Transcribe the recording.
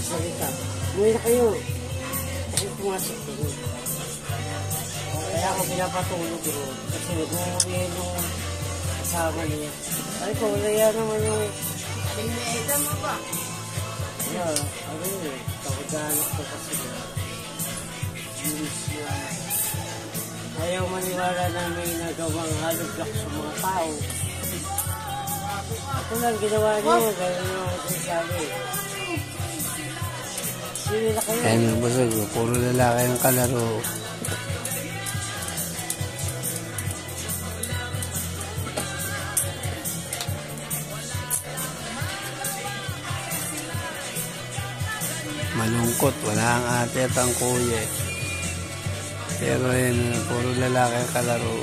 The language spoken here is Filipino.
Salita. Umuwi na kayo. Kasi pumasok ko. Kaya ako pinapatulog ko. Kasi nag-uwi nung kasama niya. Ay ko, wala yan naman yung... Pinaitan mo ba? Yeah, ano yun eh. Kapag-anak ko kasi siya. Ayaw maniwala na may nagawang halugak sa mga tao. Ito lang ginawa niyo, gano'n yung sabi. Sino na kayo? Ayun, busog. Puro lalaki ang kalaro. Malungkot. Wala ang ate at ang kuya. Pero yun, puro lalaki ang kalaro.